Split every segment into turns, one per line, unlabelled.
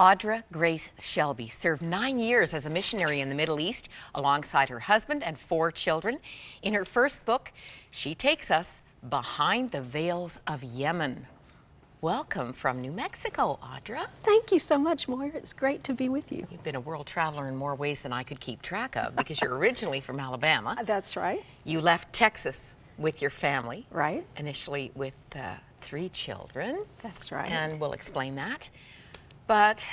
Audra Grace Shelby served 9 years as a missionary in the Middle East alongside her husband and 4 children. In her first book, she takes us behind the Veils of Yemen. Welcome from New Mexico, Audra.
Thank you so much, Moira. It's great to be with you.
You've been a world traveler in more ways than I could keep track of because you're originally from Alabama.
That's right.
You left Texas with your family.
Right.
Initially with 3 children.
That's right.
And we'll explain that. But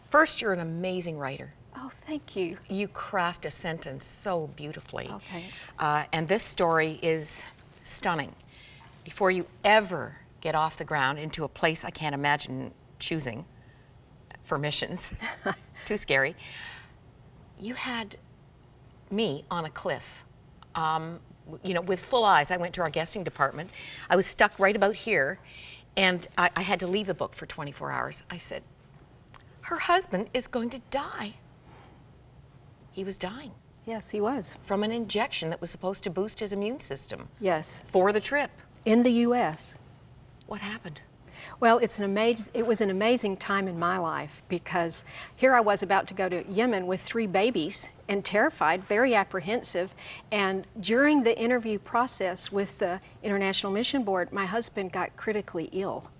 first, you're an amazing writer.
Oh, thank you.
You craft a sentence so beautifully.
Oh, thanks.
And this story is stunning. Before you ever get off the ground into a place I can't imagine choosing for missions, too scary, you had me on a cliff. You know, with full eyes. I went to our guesting department. I was stuck right about here, and I had to leave the book for 24 hours. I said, her husband is going to die. He was dying.
Yes, he was.
From an injection that was supposed to boost his immune system.
Yes.
For the trip.
In the U.S.
What happened?
Well, it was an amazing time in my life because here I was about to go to Yemen with 3 babies and terrified, very apprehensive. And during the interview process with the International Mission Board, my husband got critically ill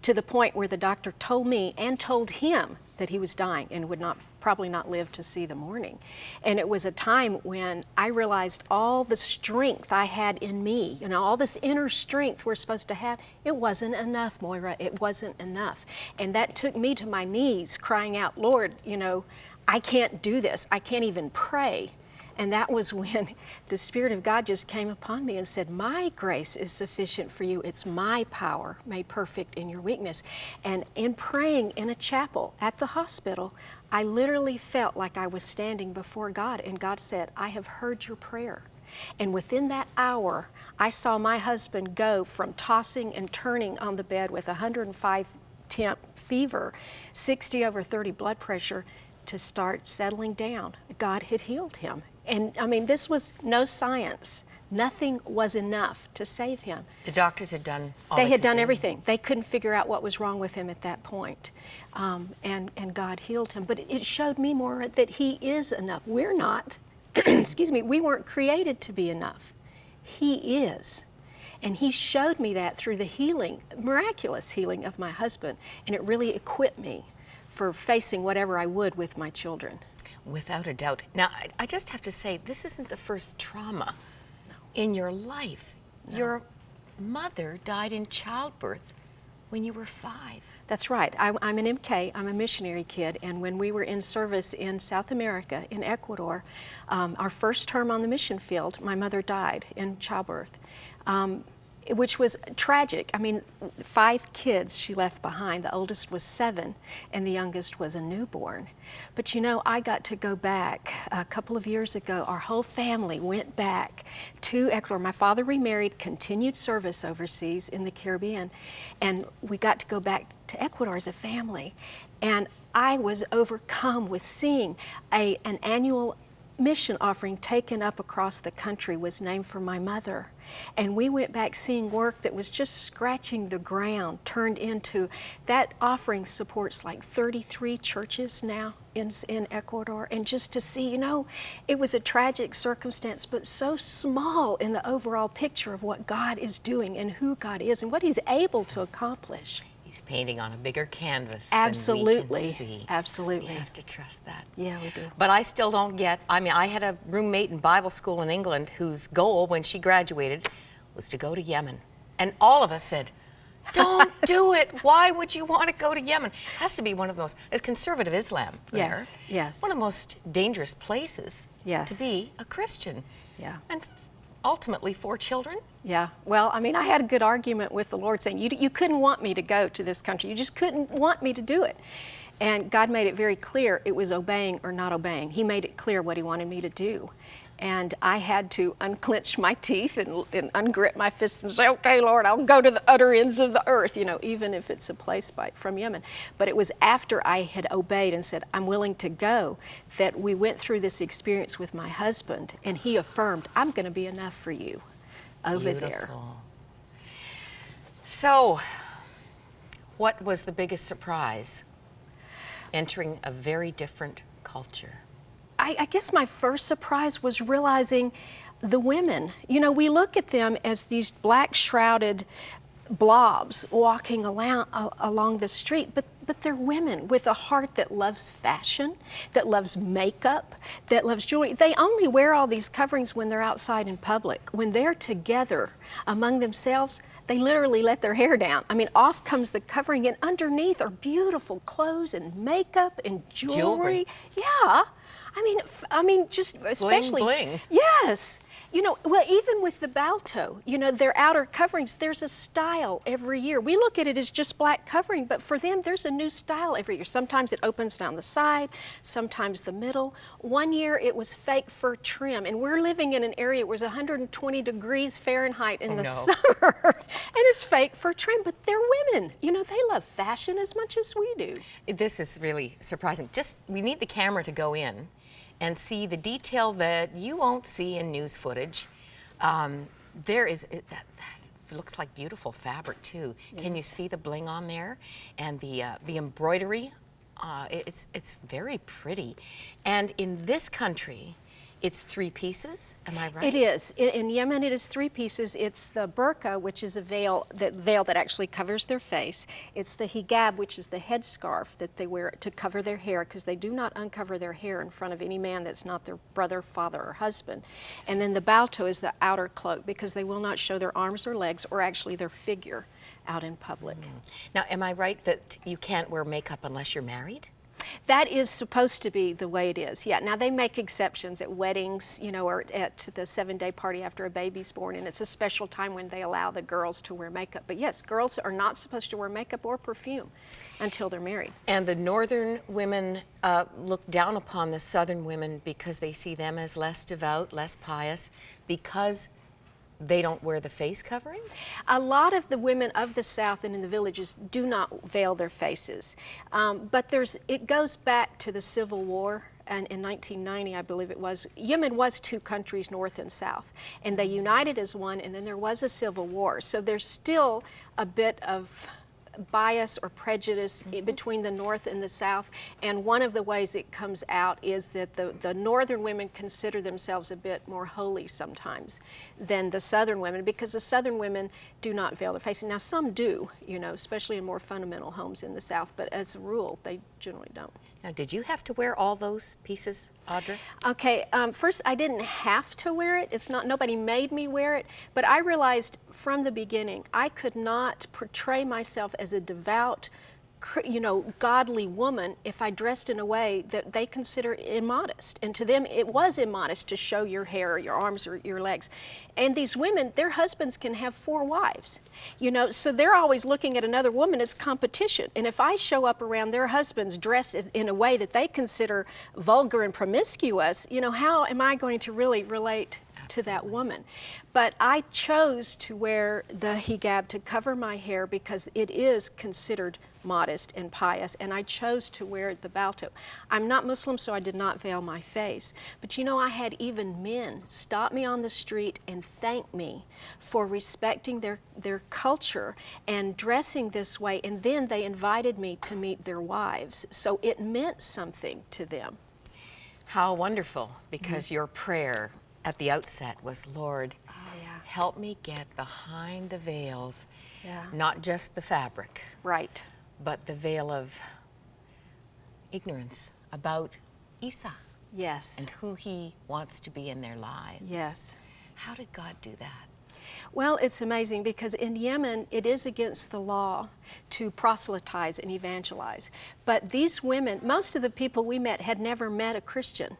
to the point where the doctor told me and told him that he was dying and would probably not live to see the morning. And it was a time when I realized all the strength I had in me, you know, all this inner strength we're supposed to have, it wasn't enough, Moira, it wasn't enough. And that took me to my knees crying out, Lord, you know, I can't do this, I can't even pray. And that was when the Spirit of God just came upon me and said, my grace is sufficient for you. It's my power made perfect in your weakness. And in praying in a chapel at the hospital, I literally felt like I was standing before God. And God said, I have heard your prayer. And within that hour, I saw my husband go from tossing and turning on the bed with 105 temp fever, 60/30 blood pressure, to start settling down. God had healed him. And I mean, this was no science. Nothing was enough to save him.
The doctors had done all
they had done everything. They couldn't figure out what was wrong with him at that point. And God healed him. But it showed me more that he is enough. We're not, excuse me, we weren't created to be enough. He is. And he showed me that through the healing, miraculous healing of my husband. And it really equipped me for facing whatever I would with my children.
Without a doubt. Now, I just have to say, this isn't the first trauma in your life.
No.
Your mother died in childbirth when you were 5.
That's right. I'm an MK, I'm a missionary kid, and when we were in service in South America, in Ecuador, our first term on the mission field, my mother died in childbirth. Which was tragic. I mean, 5 kids she left behind. The oldest was 7, and the youngest was a newborn. But you know, I got to go back a couple of years ago. Our whole family went back to Ecuador. My father remarried, continued service overseas in the Caribbean, and we got to go back to Ecuador as a family. And I was overcome with seeing an annual mission offering taken up across the country was named for my mother. And we went back seeing work that was just scratching the ground, turned into, that offering supports like 33 churches now in Ecuador. And just to see, you know, it was a tragic circumstance, but so small in the overall picture of what God is doing and who God is and what He's able to accomplish.
He's painting on a bigger canvas
Absolutely.
than we can see.
Absolutely.
We have to trust that.
Yeah, we do.
But I still don't get, I mean, I had a roommate in Bible school in England whose goal when she graduated was to go to Yemen. And all of us said, don't do it. Why would you want to go to Yemen? It has to be one of the most, as conservative Islam there,
Yes, yes.
one of the most dangerous places
Yes.
to be a Christian.
Yeah.
And ultimately 4 children.
Yeah, well, I mean, I had a good argument with the Lord saying, you couldn't want me to go to this country. You just couldn't want me to do it. And God made it very clear it was obeying or not obeying. He made it clear what He wanted me to do. And I had to unclench my teeth and ungrip my fists and say, okay, Lord, I'll go to the utter ends of the earth, you know, even if it's a place from Yemen. But it was after I had obeyed and said, I'm willing to go, that we went through this experience with my husband, and he affirmed, I'm going to be enough for you over there.
Beautiful. So, what was the biggest surprise? entering a very different culture.
I guess my first surprise was realizing the women. You know, we look at them as these black shrouded blobs walking along the street, but they're women with a heart that loves fashion, that loves makeup, that loves jewelry. They only wear all these coverings when they're outside in public. When they're together among themselves, they literally let their hair down. I mean, off comes the covering, and underneath are beautiful clothes and makeup and jewelry. Yeah. I mean, just especially
bling, bling.
Yes. You know, well, even with the Balto, you know, their outer coverings, there's a style every year. We look at it as just black covering, but for them, there's a new style every year. Sometimes it opens down the side, sometimes the middle. One year it was fake fur trim, and we're living in an area where it was 120 degrees Fahrenheit in the summer, and it's fake fur trim, but they're women. You know, they love fashion as much as we do.
This is really surprising. We need the camera to go in and see the detail that you won't see in news footage. There is, that looks like beautiful fabric too. Yes. Can you see the bling on there? And the embroidery, it's very pretty. And in this country, it's 3 pieces, am I right?
It is. In Yemen, it is 3 pieces. It's the burqa, which is a veil that actually covers their face. It's the hijab, which is the headscarf that they wear to cover their hair, because they do not uncover their hair in front of any man that's not their brother, father, or husband. And then the balto is the outer cloak, because they will not show their arms or legs, or actually their figure, out in public.
Now, am I right that you can't wear makeup unless you're married?
That is supposed to be the way it is, yeah. Now, they make exceptions at weddings, you know, or at the 7-day party after a baby's born, and it's a special time when they allow the girls to wear makeup. But yes, girls are not supposed to wear makeup or perfume until they're married.
And the northern women look down upon the southern women because they see them as less devout, less pious, because they don't wear the face covering?
A lot of the women of the South and in the villages do not veil their faces. But it goes back to the Civil War. And in 1990, I believe it was, Yemen was 2 countries, North and South. And they united as one, and then there was a civil war. So there's still a bit of bias or prejudice between the North and the South, and one of the ways it comes out is that the Northern women consider themselves a bit more holy sometimes than the Southern women, because the Southern women do not veil their faces. Now, some do, you know, especially in more fundamental homes in the South, but as a rule, they generally don't.
Now, did you have to wear all those pieces, Audra?
Okay, first, I didn't have to wear it. Nobody made me wear it, but I realized from the beginning I could not portray myself as a devout, you know, godly woman if I dressed in a way that they consider immodest. And to them, it was immodest to show your hair or your arms or your legs. And these women, their husbands can have 4 wives, you know, so they're always looking at another woman as competition. And if I show up around their husbands dressed in a way that they consider vulgar and promiscuous, you know, how am I going to really relate to that woman? But I chose to wear the hijab to cover my hair because it is considered modest and pious, and I chose to wear the balto. I'm not Muslim, so I did not veil my face. But you know, I had even men stop me on the street and thank me for respecting their culture and dressing this way, and then they invited me to meet their wives. So it meant something to them.
How wonderful, because your prayer at the outset was, Lord, help me get behind the veils, not just the fabric.
Right.
But the veil of ignorance about Isa.
Yes.
And who he wants to be in their lives.
Yes.
How did God do that?
Well, it's amazing because in Yemen, it is against the law to proselytize and evangelize. But these women, most of the people we met had never met a Christian.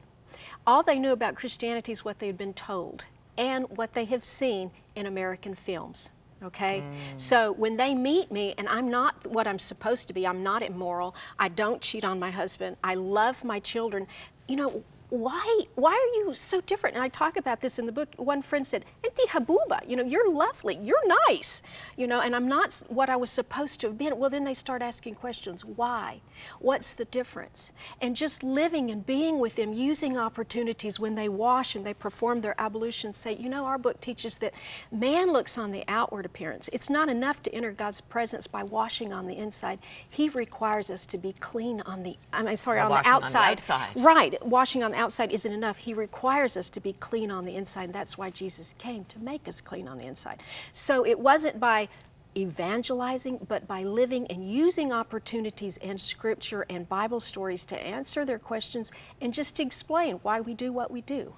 All they knew about Christianity is what they had been told and what they have seen in American films. Okay? So when they meet me, and I'm not what I'm supposed to be, I'm not immoral, I don't cheat on my husband, I love my children, you know, why are you so different? And I talk about this in the book. One friend said, "Enti habuba, you're lovely, you're nice, and I'm not what I was supposed to have been." Well, then they start asking questions. Why? What's the difference? And just living and being with them, using opportunities when they wash and they perform their ablutions, say, our book teaches that man looks on the outward appearance. It's not enough to enter God's presence by washing on the inside. He requires us to be clean on the outside.
On the outside.
Right. Washing on the outside isn't enough. He requires us to be clean on the inside. And that's why Jesus came, to make us clean on the inside. So it wasn't by evangelizing, but by living and using opportunities and scripture and Bible stories to answer their questions and just to explain why we do what we do.